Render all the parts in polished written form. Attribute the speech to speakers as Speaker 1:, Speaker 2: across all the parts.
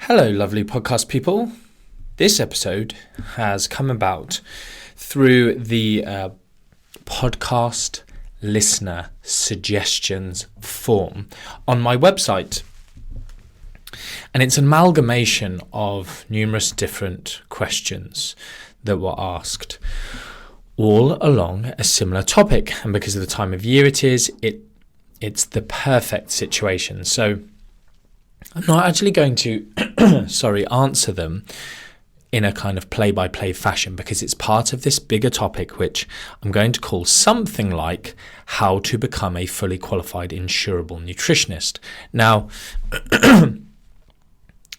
Speaker 1: Hello, lovely podcast people. This episode has come about through the podcast listener suggestions form on my website. And it's an amalgamation of numerous different questions that were asked all along a similar topic. And because of the time of year it is, it's the perfect situation. So I'm not actually going to answer them in a kind of play-by-play fashion, because it's part of this bigger topic which I'm going to call something like how to become a fully qualified insurable nutritionist. Now,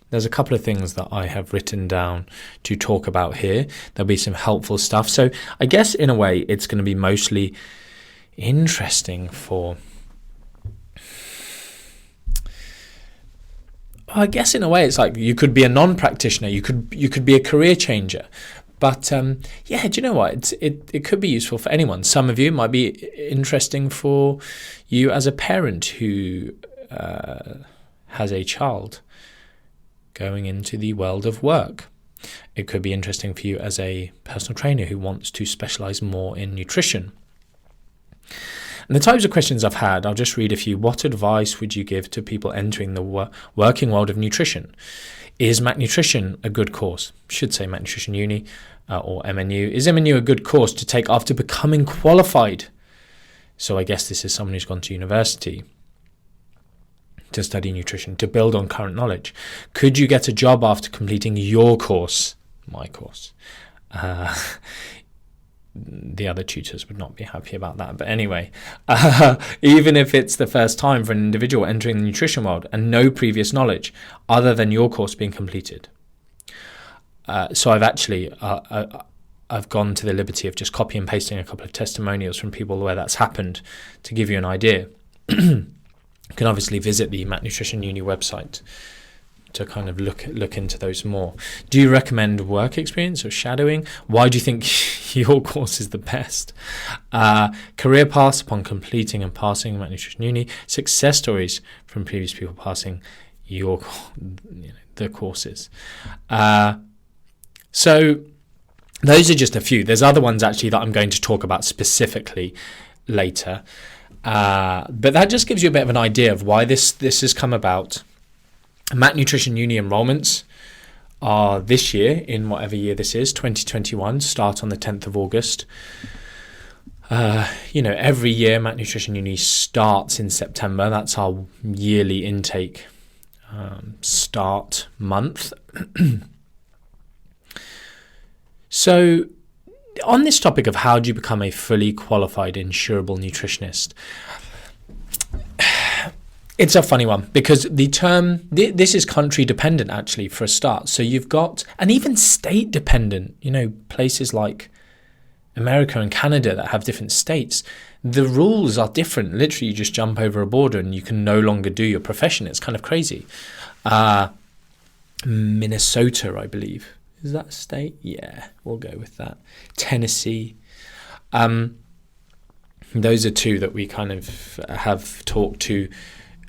Speaker 1: there's a couple of things that I have written down to talk about here. There'll be some helpful stuff. So I guess in a way it's going to be mostly interesting for... I guess in a way it's like you could be a non-practitioner, you could be a career changer, but do you know what? It could be useful for anyone. Some of you might be interesting for you as a parent who has a child going into the world of work. It could be interesting for you as a personal trainer who wants to specialize more in nutrition. And the types of questions I've had, I'll just read a few. What advice would you give to people entering the working world of nutrition? Is Mac Nutrition a good course? Should say Mac Nutrition Uni or MNU. Is MNU a good course to take after becoming qualified? So I guess this is someone who's gone to university to study nutrition, to build on current knowledge. Could you get a job after completing your course? My course. The other tutors would not be happy about that. But anyway, even if it's the first time for an individual entering the nutrition world and no previous knowledge other than your course being completed. So I've actually, I've gone to the liberty of just copy and pasting a couple of testimonials from people where that's happened to give you an idea. You can obviously visit the Mac Nutrition Uni website to kind of look into those more. Do you recommend work experience or shadowing? Why do you think your course is the best? Career paths upon completing and passing Mac Nutrition Uni. Success stories from previous people passing the courses. So those are just a few. There's other ones actually that I'm going to talk about specifically later. But that just gives you a bit of an idea of why this has come about. Mac Nutrition Uni enrollments are this year, in whatever year this is, 2021, start on the 10th of August. Every year Mac Nutrition Uni starts in September. That's our yearly intake start month. So on this topic of how do you become a fully qualified insurable nutritionist, it's a funny one because the term, this is country dependent actually for a start. So you've got, and even state dependent, places like America and Canada that have different states, the rules are different. Literally you just jump over a border and you can no longer do your profession. It's kind of crazy. Minnesota, I believe. Is that a state? Yeah, we'll go with that. Tennessee. Those are two that we kind of have talked to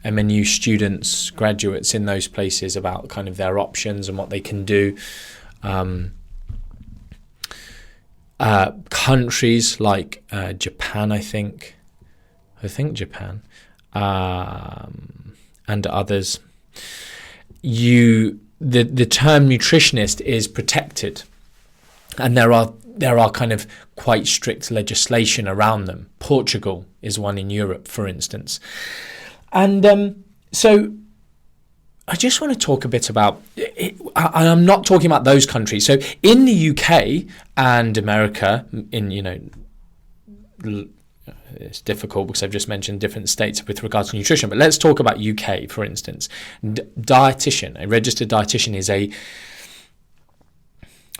Speaker 1: MNU students, graduates in those places about kind of their options and what they can do. Countries like Japan, I think Japan, and others, the term nutritionist is protected, and there are kind of quite strict legislation around them. Portugal is one in Europe, for instance. And so I just want to talk a bit about it. I'm not talking about those countries. So in the UK and America, it's difficult because I've just mentioned different states with regards to nutrition. But let's talk about UK, for instance. Dietitian, a registered dietitian is a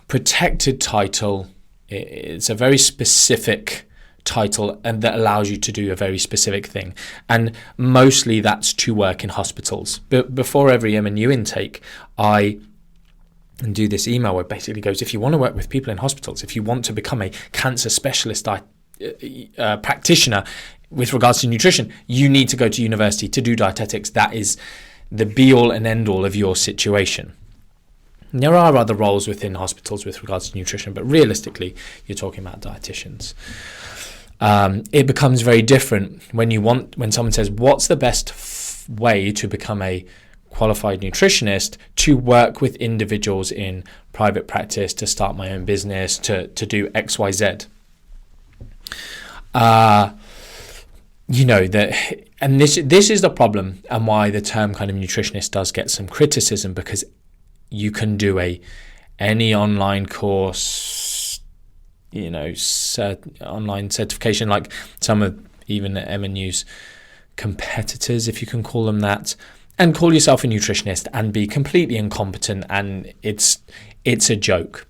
Speaker 1: protected title. It's a very specific title and that allows you to do a very specific thing, and mostly that's to work in hospitals. But before every MNU intake I do this email where it basically goes, if you want to work with people in hospitals, if you want to become a cancer specialist practitioner with regards to nutrition, you need to go to university to do dietetics. That is the be all and end all of your situation. And there are other roles within hospitals with regards to nutrition, but realistically, you're talking about dietitians. It becomes very different when someone says, what's the best way to become a qualified nutritionist, to work with individuals in private practice, to start my own business, to do XYZ. And this is the problem, and why the term kind of nutritionist does get some criticism, because you can do any online course, online certification, like some of even M&U's competitors, if you can call them that, and call yourself a nutritionist and be completely incompetent, and it's a joke.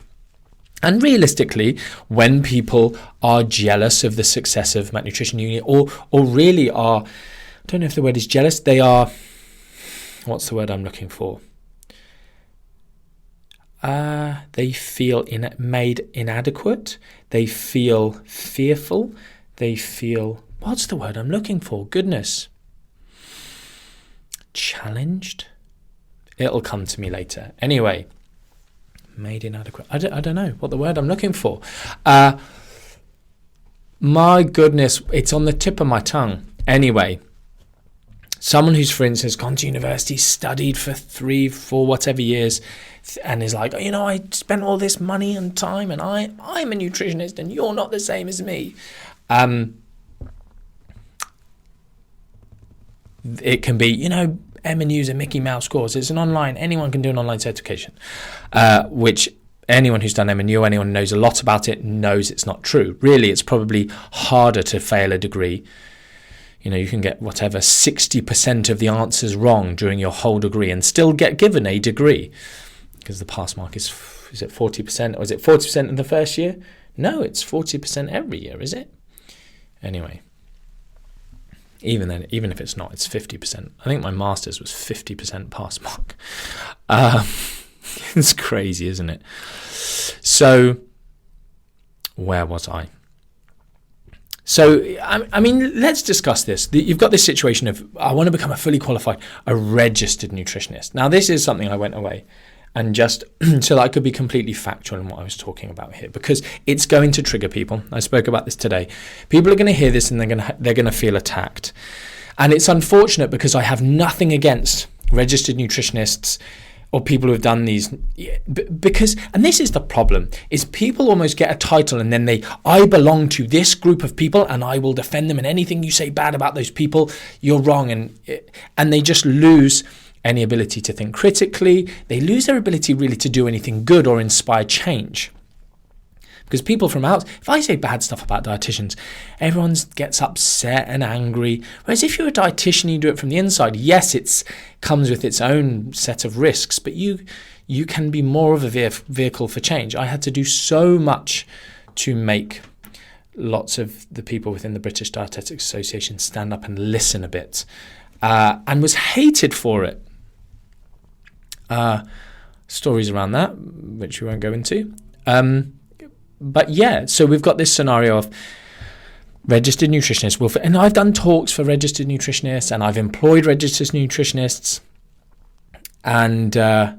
Speaker 1: And realistically, when people are jealous of the success of Mac Nutrition Uni, or really are, I don't know if the word is jealous, they are, what's the word I'm looking for? They feel made inadequate, they feel fearful, they feel, what's the word I'm looking for? Goodness. Challenged? It'll come to me later. Anyway, made inadequate. I don't know what the word I'm looking for. My goodness, it's on the tip of my tongue. Anyway, someone who's, for instance, gone to university, studied for 3-4 whatever years, and is like, I spent all this money and time, and I'm a nutritionist, and you're not the same as me. It can be, M&U's a Mickey Mouse course. It's anyone can do an online certification, which anyone who's done M&U, anyone who knows a lot about it, knows it's not true. Really, it's probably harder to fail a degree. You can get 60% of the answers wrong during your whole degree and still get given a degree, because the pass mark is it 40%, or is it 40% in the first year? No, it's 40% every year, is it? Anyway. Even then, even if it's not, it's 50%. I think my master's was 50% pass mark. It's crazy, isn't it? So, where was I? So, let's discuss this. You've got this situation of, I want to become a registered nutritionist. Now, this is something I went away and just so that I could be completely factual in what I was talking about here, because it's going to trigger people. I spoke about this today. People are going to hear this and they're going to feel attacked. And it's unfortunate, because I have nothing against registered nutritionists or people who have done these, because, and this is the problem, is people almost get a title and then I belong to this group of people and I will defend them, and anything you say bad about those people, you're wrong. And they just lose any ability to think critically. They lose their ability really to do anything good or inspire change. Because people from out, if I say bad stuff about dietitians, everyone gets upset and angry. Whereas if you're a dietitian, you do it from the inside. Yes, it comes with its own set of risks, but you can be more of a vehicle for change. I had to do so much to make lots of the people within the British Dietetics Association stand up and listen a bit, and was hated for it. Stories around that, which we won't go into. But yeah, so we've got this scenario of registered nutritionists. And I've done talks for registered nutritionists, and I've employed registered nutritionists. And I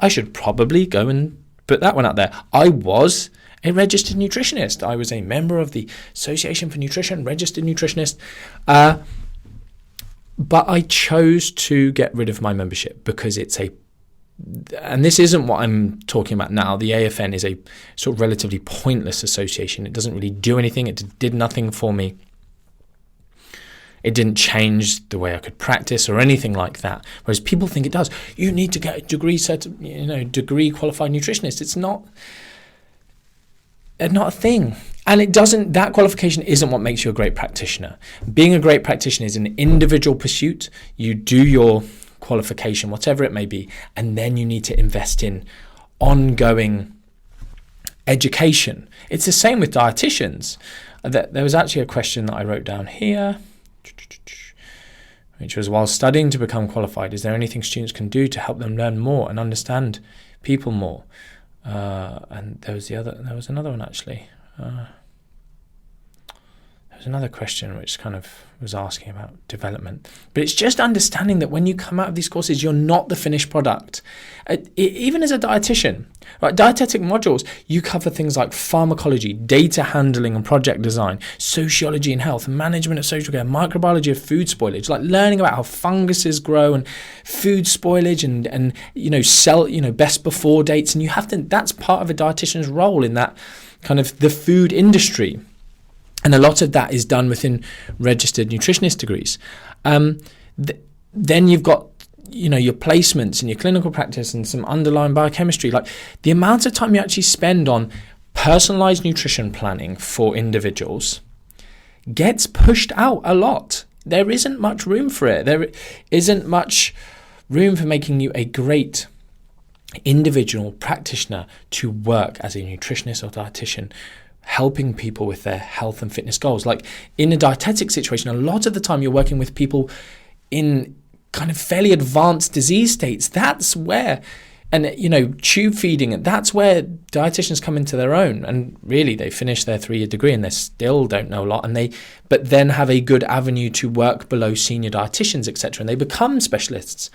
Speaker 1: should probably go and put that one out there. I was a registered nutritionist. I was a member of the Association for Nutrition, registered nutritionist. But I chose to get rid of my membership because and this isn't what I'm talking about now. The AFN is a sort of relatively pointless association. It doesn't really do anything. It did nothing for me. It didn't change the way I could practice or anything like that. Whereas people think it does. You need to get a degree qualified nutritionist. It's not a thing. And that qualification isn't what makes you a great practitioner. Being a great practitioner is an individual pursuit. You do your qualification, whatever it may be, and then you need to invest in ongoing education. It's the same with dietitians. There was actually a question that I wrote down here, which was, while studying to become qualified, is there anything students can do to help them learn more and understand people more? And there was another one actually. There's another question which kind of was asking about development. But it's just understanding that when you come out of these courses, you're not the finished product. Even as a dietitian, right? Dietetic modules, you cover things like pharmacology, data handling and project design, sociology and health, management of social care, microbiology of food spoilage, like learning about how funguses grow and food spoilage and best before dates. And you have to, that's part of a dietitian's role in that kind of the food industry. And a lot of that is done within registered nutritionist degrees. Then you've got, your placements and your clinical practice and some underlying biochemistry. Like the amount of time you actually spend on personalized nutrition planning for individuals gets pushed out a lot. There isn't much room for it. There isn't much room for making you a great individual practitioner to work as a nutritionist or dietitian, helping people with their health and fitness goals. Like in a dietetic situation, a lot of the time you're working with people in kind of fairly advanced disease states. That's where, and tube feeding, that's where dietitians come into their own. And really they finish their 3-year degree and they still don't know a lot, but then have a good avenue to work below senior dietitians, etc. And they become specialists.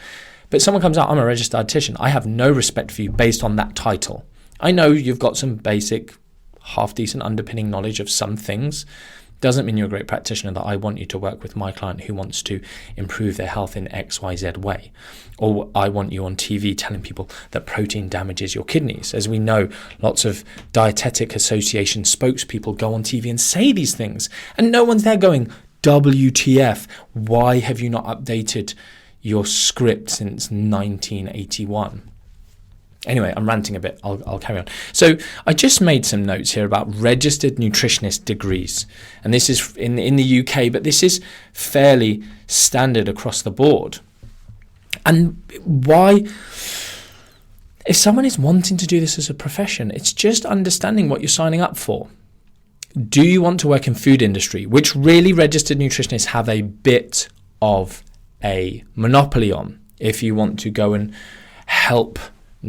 Speaker 1: But someone comes out, I'm a registered dietitian. I have no respect for you based on that title. I know you've got some basic half-decent underpinning knowledge of some things. Doesn't mean you're a great practitioner that I want you to work with my client who wants to improve their health in XYZ way. Or I want you on TV telling people that protein damages your kidneys. As we know, lots of dietetic association spokespeople go on TV and say these things. And no one's there going, WTF, why have you not updated your script since 1981? Anyway, I'm ranting a bit. I'll carry on. So I just made some notes here about registered nutritionist degrees. And this is in the UK, but this is fairly standard across the board. And why, if someone is wanting to do this as a profession, it's just understanding what you're signing up for. Do you want to work in food industry, which really registered nutritionists have a bit of a monopoly on? If you want to go and help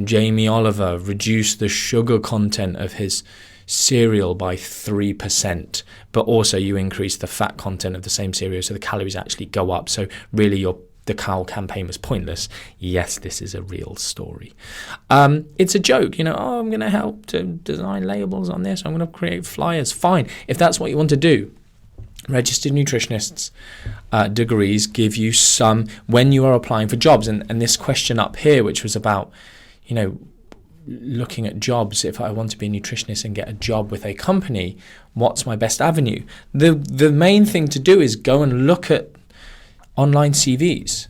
Speaker 1: Jamie Oliver reduce the sugar content of his cereal by 3%, but also you increase the fat content of the same cereal, so the calories actually go up. So really the cow campaign was pointless. Yes, this is a real story. It's a joke, I'm going to help to design labels on this. I'm going to create flyers. Fine. If that's what you want to do. Registered nutritionists degrees give you some when you are applying for jobs. And this question up here, which was about, looking at jobs, if I want to be a nutritionist and get a job with a company, what's my best avenue? The main thing to do is go and look at online CVs,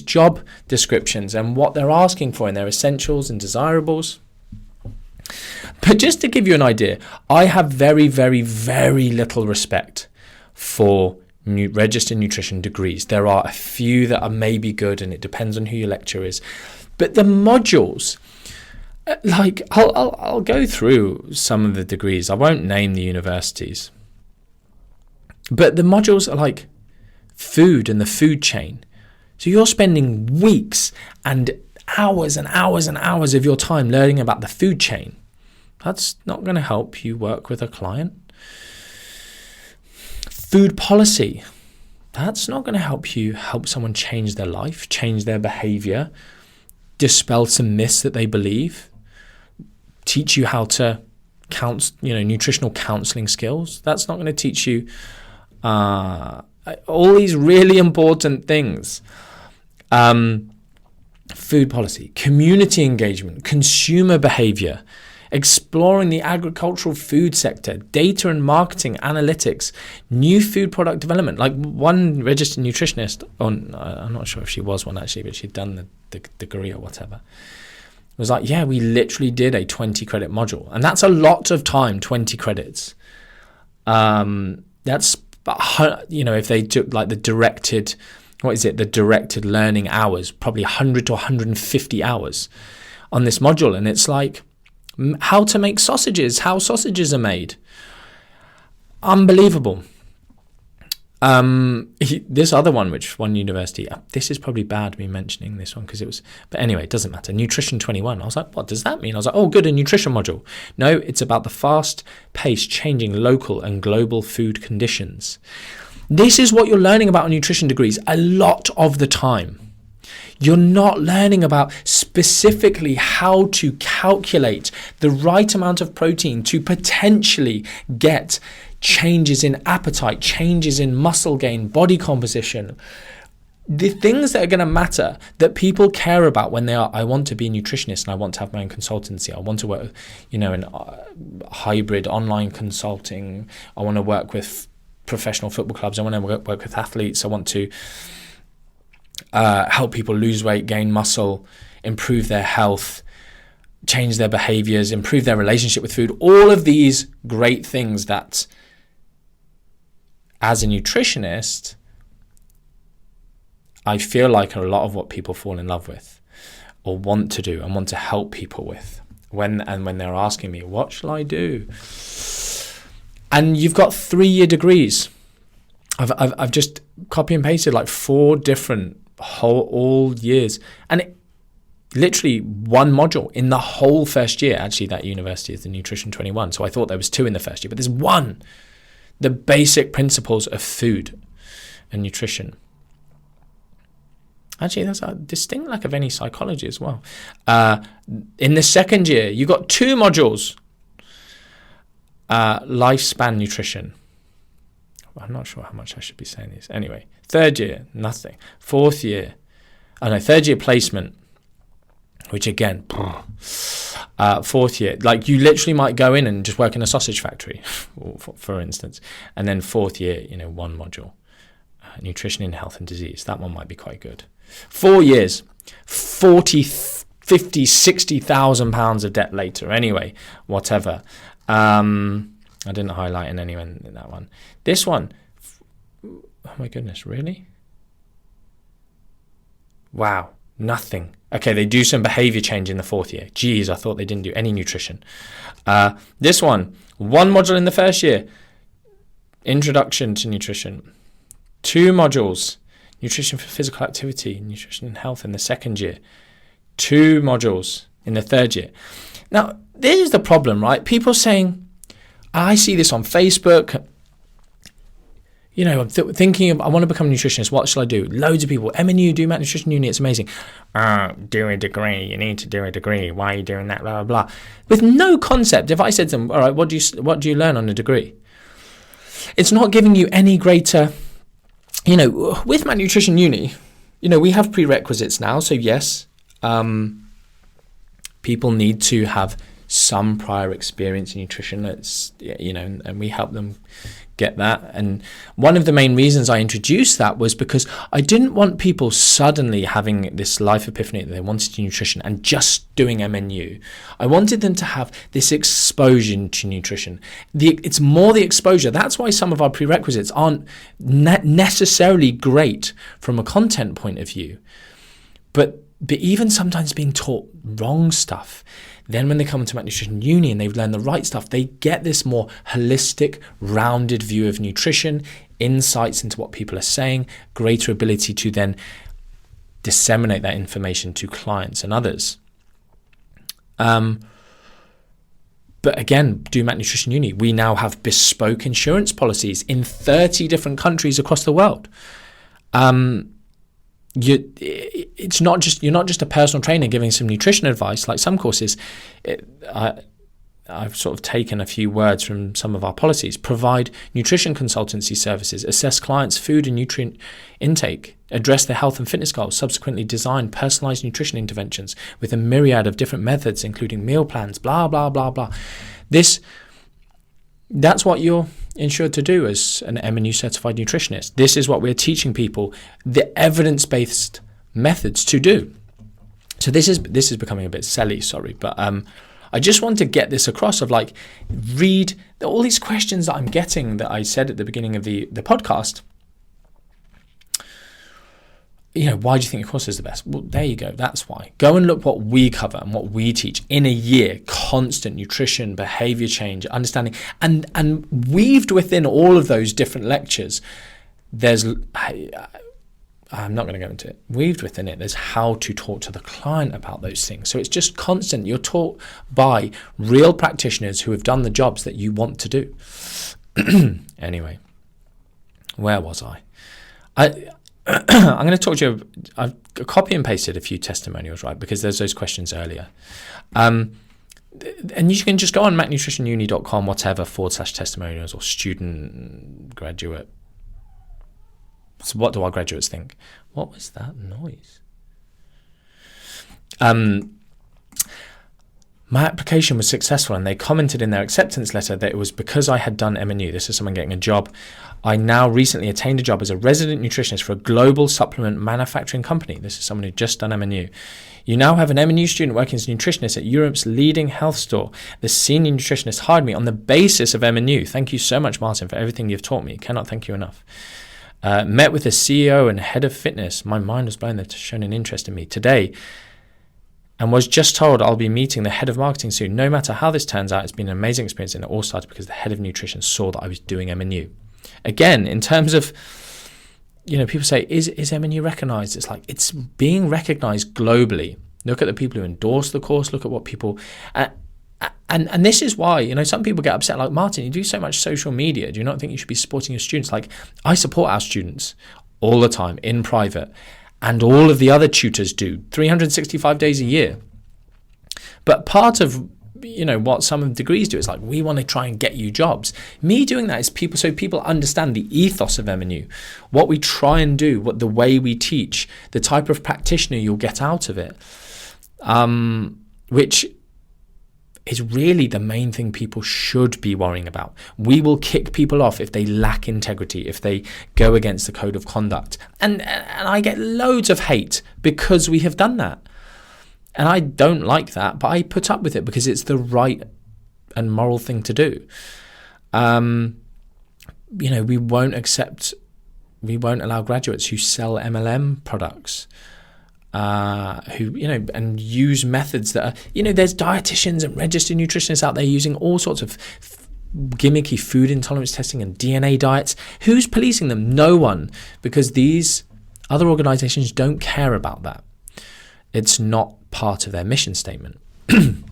Speaker 1: job descriptions and what they're asking for in their essentials and desirables. But just to give you an idea, I have very, very, very little respect for registered nutrition degrees. There are a few that are maybe good, and it depends on who your lecturer is. But the modules, I'll go through some of the degrees. I won't name the universities. But the modules are like food and the food chain. So you're spending weeks and hours and hours and hours of your time learning about the food chain. That's not going to help you work with a client. Food policy, that's not going to help someone change their life, change their behavior, dispel some myths that they believe, teach you how to nutritional counseling skills. That's not going to teach you all these really important things. Food policy, community engagement, consumer behavior, exploring the agricultural food sector, data and marketing, analytics, new food product development. Like one registered nutritionist, I'm not sure if she was one actually, but she'd done the degree or whatever, was like, yeah, we literally did a 20 credit module. And that's a lot of time, 20 credits. That's, if they took like the directed learning hours, probably 100 to 150 hours on this module. And it's like, how to make sausages, how sausages are made. Unbelievable. This other one, which one university, this is probably bad me mentioning this one because it was, but anyway, it doesn't matter. Nutrition 21. I was like, what does that mean? I was like, oh, good, a nutrition module. No, it's about the fast-paced changing local and global food conditions. This is what you're learning about on nutrition degrees a lot of the time. You're not learning about specifically how to calculate the right amount of protein to potentially get changes in appetite, changes in muscle gain, body composition. The things that are going to matter that people care about when they are, I want to be a nutritionist and I want to have my own consultancy. I want to work, in hybrid online consulting. I want to work with professional football clubs. I want to work with athletes. I want to help people lose weight, gain muscle, improve their health, change their behaviors, improve their relationship with food. All of these great things that, as a nutritionist, I feel like are a lot of what people fall in love with or want to do and want to help people with when they're asking me, what shall I do? And you've got 3-year degrees. I've just copy and pasted like 4 different all years, and literally one module in the whole first year. Actually, that university is the Nutrition 21, so I thought there was 2 in the first year, but there's 1. The basic principles of food and nutrition. Actually, there's a distinct lack of any psychology as well. In the second year, you got 2 modules. Lifespan nutrition. I'm not sure how much I should be saying this. Anyway, 3rd year, nothing. 4th year, 3rd year placement, which again, 4th year, like you literally might go in and just work in a sausage factory, for instance, and then 4th year, 1 module, nutrition in health and disease. That one might be quite good. 4 years, 40, 50, 60,000 pounds of debt later. Anyway, whatever. I didn't highlight in anyone in that one. This one, oh my goodness, really? Wow, nothing. Okay, they do some behavior change in the 4th year. Geez, I thought they didn't do any nutrition. This one module in the first year, introduction to nutrition. 2 modules, nutrition for physical activity, nutrition and health in the 2nd year. 2 modules in the 3rd year. Now, this is the problem, right? People saying, I see this on Facebook. I'm thinking of, I want to become a nutritionist. What shall I do? Loads of people. MNU, do Mac Nutrition Uni. It's amazing. Do a degree. You need to do a degree. Why are you doing that? Blah, blah, blah. With no concept. If I said to them, all right, what do you learn on a degree? It's not giving you any greater, with Mac Nutrition Uni, we have prerequisites now. So yes, people need to have some prior experience in nutrition. It's, and we help them get that. And one of the main reasons I introduced that was because I didn't want people suddenly having this life epiphany that they wanted to nutrition and just doing MNU. I wanted them to have this exposure to nutrition. It's more the exposure. That's why some of our prerequisites aren't necessarily great from a content point of view, but even sometimes being taught wrong stuff. Then when they come into Mac Nutrition Uni and they've learned the right stuff, they get this more holistic, rounded view of nutrition, insights into what people are saying, greater ability to then disseminate that information to clients and others. But again, do Mac Nutrition Uni. We now have bespoke insurance policies in 30 different countries across the world. You're not just a personal trainer giving some nutrition advice like some courses. I've sort of taken a few words from some of our policies. Provide nutrition consultancy services, assess clients' food and nutrient intake, address their health and fitness goals, subsequently design personalized nutrition interventions with a myriad of different methods, including meal plans, blah, blah, blah, blah. That's what you're insured to do as an MNU certified nutritionist. This is what we're teaching people, the evidence-based methods to do. So this is becoming a bit silly, sorry, but I just want to get this across of like, read all these questions that I'm getting that I said at the beginning of the podcast. Why do you think your course is the best? Well, there you go. That's why. Go and look what we cover and what we teach in a year. Constant nutrition, behavior change, understanding, and weaved within all of those different lectures, I'm not going to go into it. Weaved within it, there's how to talk to the client about those things. So it's just constant. You're taught by real practitioners who have done the jobs that you want to do. Anyway, where was I? I'm going to talk to you. I've copy and pasted a few testimonials, right? Because there's those questions earlier. And you can just go on macnutritionuni.com, whatever, /testimonials or student, graduate. So what do our graduates think? What was that noise? My application was successful, and they commented in their acceptance letter that it was because I had done M&U. This is someone getting a job. I now recently attained a job as a resident nutritionist for a global supplement manufacturing company. This is someone who just done M&U. You now have an M&U student working as a nutritionist at Europe's leading health store. The senior nutritionist hired me on the basis of M&U. Thank you so much, Martin, for everything you've taught me. Cannot thank you enough. Met with the CEO and head of fitness. My mind was blown. They've shown an interest in me today, and was just told I'll be meeting the head of marketing soon. No matter how this turns out, it's been an amazing experience, and it all started because the head of nutrition saw that I was doing M&U. Again, in terms of, people say, is M&U recognized? It's like, it's being recognized globally. Look at the people who endorse the course. Look at what people, and this is why, some people get upset, like, Martin, you do so much social media. Do you not think you should be supporting your students? Like, I support our students all the time in private, and all of the other tutors do 365 days a year. But part of, what some of the degrees do is like, we want to try and get you jobs. Me doing that is so people understand the ethos of M&U, what we try and do, what the way we teach, the type of practitioner you'll get out of it, which is really the main thing people should be worrying about. We will kick people off if they lack integrity, if they go against the code of conduct. And I get loads of hate because we have done that. And I don't like that, but I put up with it because it's the right and moral thing to do. We won't allow graduates who sell MLM products, and use methods that are, there's dietitians and registered nutritionists out there using all sorts of gimmicky food intolerance testing and DNA diets. Who's policing them? No one, because these other organizations don't care about that. It's not part of their mission statement. If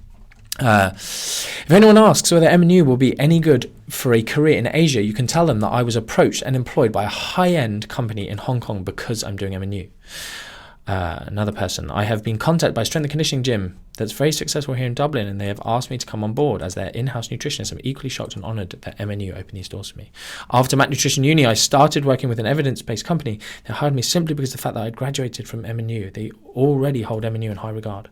Speaker 1: anyone asks whether M&U will be any good for a career in Asia, you can tell them that I was approached and employed by a high-end company in Hong Kong because I'm doing M&U. Another person, I have been contacted by a strength and conditioning gym that's very successful here in Dublin, and they have asked me to come on board as their in-house nutritionist. I'm equally shocked and honoured that M&U opened these doors for me. After Mac Nutrition Uni, I started working with an evidence-based company. They hired me simply because of the fact that I had graduated from M&U. They already hold M&U in high regard.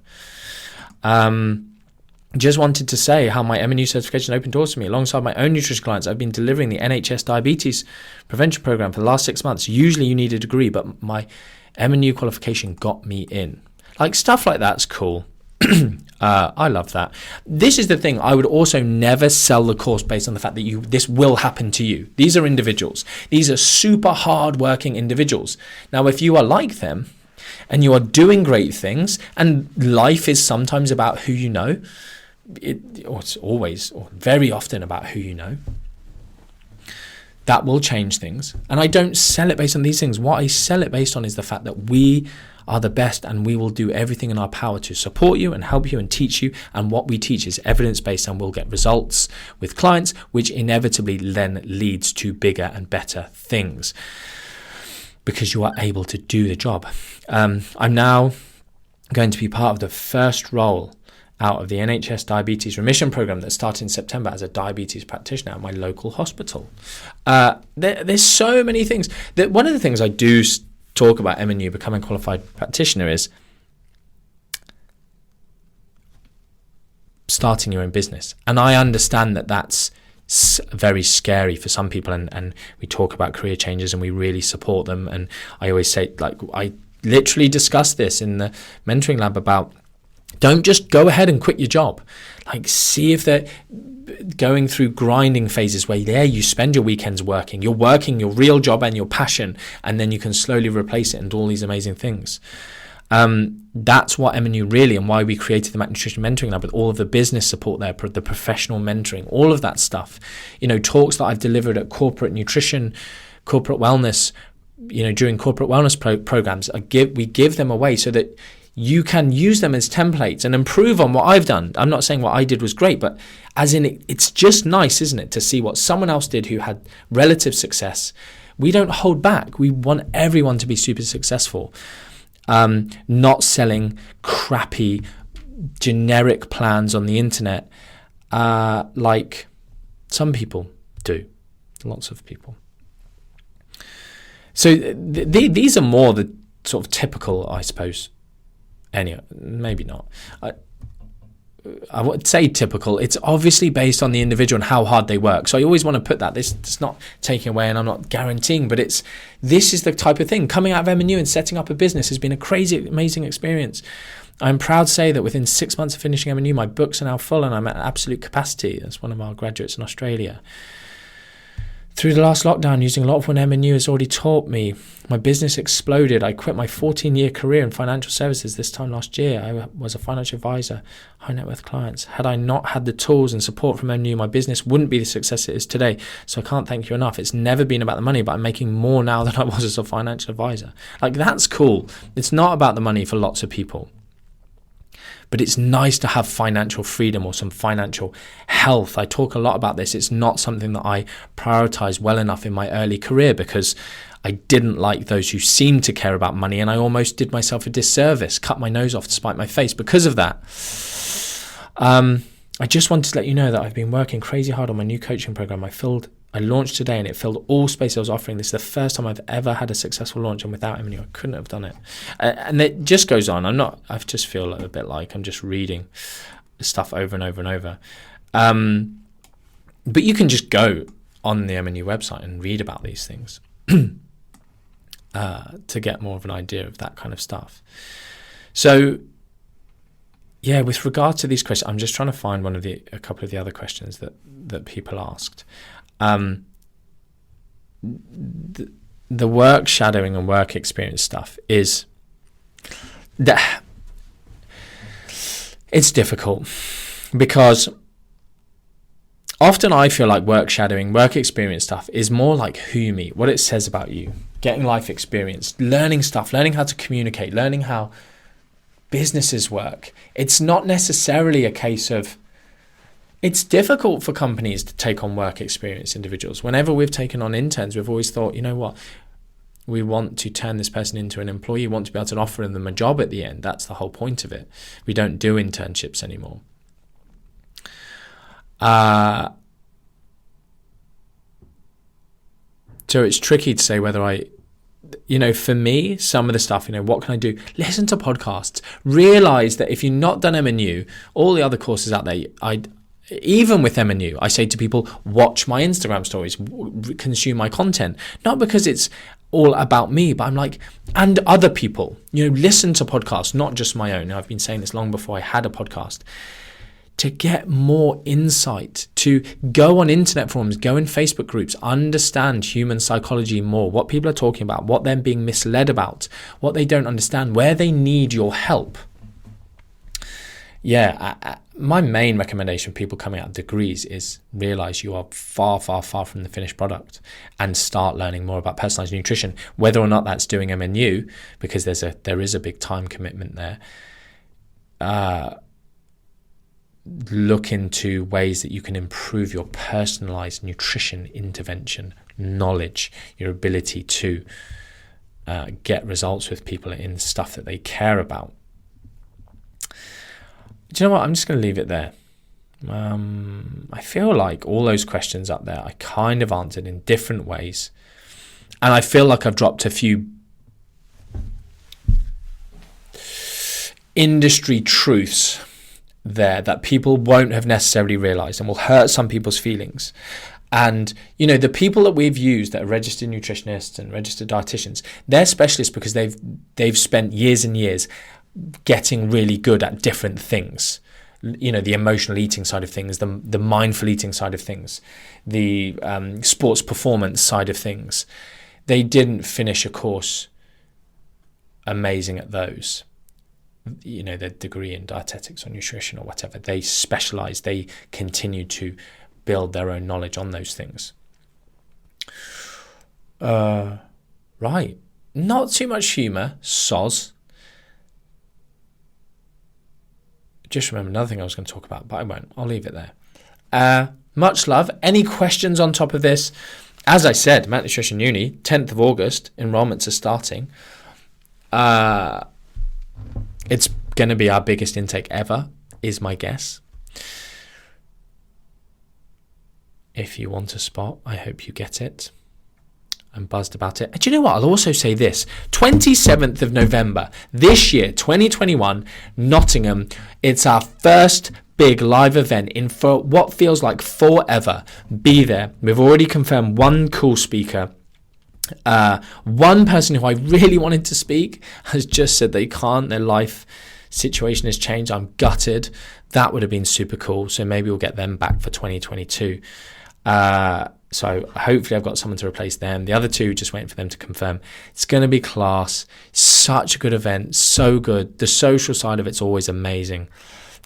Speaker 1: Just wanted to say how my M&U certification opened doors for me. Alongside my own nutrition clients, I've been delivering the NHS diabetes prevention program for the last 6 months. Usually you need a degree, but my M&U qualification got me in. Like, stuff like that's cool. I love that. This is the thing. I would also never sell the course based on the fact that this will happen to you. These are individuals. These are super hard-working individuals. Now, if you are like them and you are doing great things, and life is sometimes about who you know, it's always or very often about who you know, that will change things. And I don't sell it based on these things. What I sell it based on is the fact that we are the best, and we will do everything in our power to support you and help you and teach you. And what we teach is evidence-based, and we'll get results with clients, which inevitably then leads to bigger and better things because you are able to do the job. I'm now going to be part of the first role out of the NHS Diabetes Remission Programme that started in September as a diabetes practitioner at my local hospital. There's so many things. One of the things I do talk about M&U, becoming a qualified practitioner, is starting your own business. And I understand that that's very scary for some people, and we talk about career changes and we really support them. And I always say, like, I literally discuss this in the mentoring lab about, don't just go ahead and quit your job. Like, see if they're going through grinding phases where you spend your weekends working. You're working your real job and your passion, and then you can slowly replace it and do all these amazing things. That's what M&U really, and why we created the Mac Nutrition Mentoring Lab with all of the business support there, the professional mentoring, all of that stuff. Talks that I've delivered at corporate nutrition corporate wellness, during corporate wellness programs, we give them away so that you can use them as templates and improve on what I've done. I'm not saying what I did was great, but as in it's just nice, isn't it, to see what someone else did who had relative success. We don't hold back. We want everyone to be super successful. Not selling crappy, generic plans on the internet like some people do. Lots of people. So these are more the sort of typical, I suppose. Anyway, maybe not. I would say typical. It's obviously based on the individual and how hard they work. So I always want to put that. It's not taking away, and I'm not guaranteeing, but this is the type of thing. Coming out of M&U and setting up a business has been a crazy, amazing experience. I'm proud to say that within 6 months of finishing M&U, my books are now full and I'm at absolute capacity. That's one of our graduates in Australia. Through the last lockdown, using a lot of what M&U has already taught me, my business exploded. I quit my 14-year career in financial services this time last year. I was a financial advisor, high net worth clients. Had I not had the tools and support from M&U, my business wouldn't be the success it is today. So I can't thank you enough. It's never been about the money, but I'm making more now than I was as a financial advisor. That's cool. It's not about the money for lots of people. But it's nice to have financial freedom or some financial health. I talk a lot about this. It's not something that I prioritize well enough in my early career because I didn't like those who seemed to care about money, and I almost did myself a disservice, cut my nose off to spite my face because of that. I just wanted to let you know that I've been working crazy hard on my new coaching program. I launched today and it filled all space I was offering. This is the first time I've ever had a successful launch, and without M&U, I couldn't have done it. And it just goes on. I just feel a bit like I'm just reading stuff over and over and over. But you can just go on the M&U website and read about these things to get more of an idea of that kind of stuff. So, yeah, with regard to these questions, I'm just trying to find a couple of the other questions that people asked. The work shadowing and work experience stuff is that it's difficult because often I feel like work shadowing, work experience stuff is more like who you meet, what it says about you, getting life experience, learning stuff, learning how to communicate, learning how businesses work. It's not necessarily a case of. It's difficult for companies to take on work experience individuals. Whenever we've taken on interns, we've always thought, you know what, we want to turn this person into an employee, we want to be able to offer them a job at the end. That's the whole point of it. We don't do internships anymore. So it's tricky to say whether for me, some of the stuff, what can I do? Listen to podcasts. Realize that if you've not done M&U, all the other courses out there, even with M&U, I say to people, watch my Instagram stories, consume my content. Not because it's all about me, but I'm like, and other people, listen to podcasts, not just my own. I've been saying this long before I had a podcast. To get more insight, to go on internet forums, go in Facebook groups, understand human psychology more, what people are talking about, what they're being misled about, what they don't understand, where they need your help. Yeah, my main recommendation for people coming out of degrees is realize you are far, far, far from the finished product and start learning more about personalized nutrition, whether or not that's doing M&U, because there is a big time commitment there. Look into ways that you can improve your personalized nutrition intervention knowledge, your ability to get results with people in stuff that they care about. Do you know what? I'm just going to leave it there. I feel like all those questions up there I kind of answered in different ways. And I feel like I've dropped a few industry truths there that people won't have necessarily realized and will hurt some people's feelings. And, the people that we've used that are registered nutritionists and registered dietitians, they're specialists because they've spent years and years getting really good at different things. The emotional eating side of things, the mindful eating side of things, the sports performance side of things. They didn't finish a course amazing at those. Their degree in dietetics or nutrition or whatever. They specialize, they continue to build their own knowledge on those things. Right. Not too much humour. Soz. Just remember another thing I was going to talk about, but I won't. I'll leave it there. Much love. Any questions on top of this? As I said, Matt Nutrition Uni, 10th of August, enrollments are starting. It's going to be our biggest intake ever, is my guess. If you want a spot, I hope you get it. I'm buzzed about it. And do you know what? I'll also say this. 27th of November, this year, 2021, Nottingham. It's our first big live event in for what feels like forever. Be there. We've already confirmed one cool speaker. One person who I really wanted to speak has just said they can't. Their life situation has changed. I'm gutted. That would have been super cool. So maybe we'll get them back for 2022. So hopefully I've got someone to replace them. The other two, just waiting for them to confirm. It's going to be class. Such a good event. So good. The social side of it's always amazing.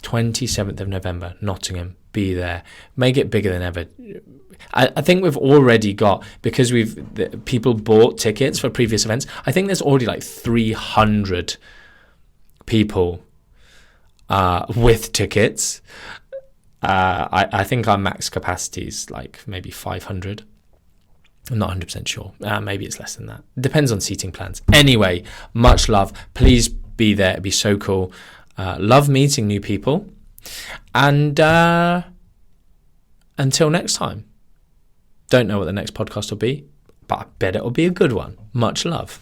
Speaker 1: 27th of November, Nottingham. Be there. Make it bigger than ever. I think we've already got, because people bought tickets for previous events, I think there's already like 300 people with tickets. I think our max capacity is like maybe 500. I'm not 100% sure. Maybe it's less than that. It depends on seating plans. Anyway, much love. Please be there. It'd be so cool. Love meeting new people. And until next time. Don't know what the next podcast will be, but I bet it'll be a good one. Much love.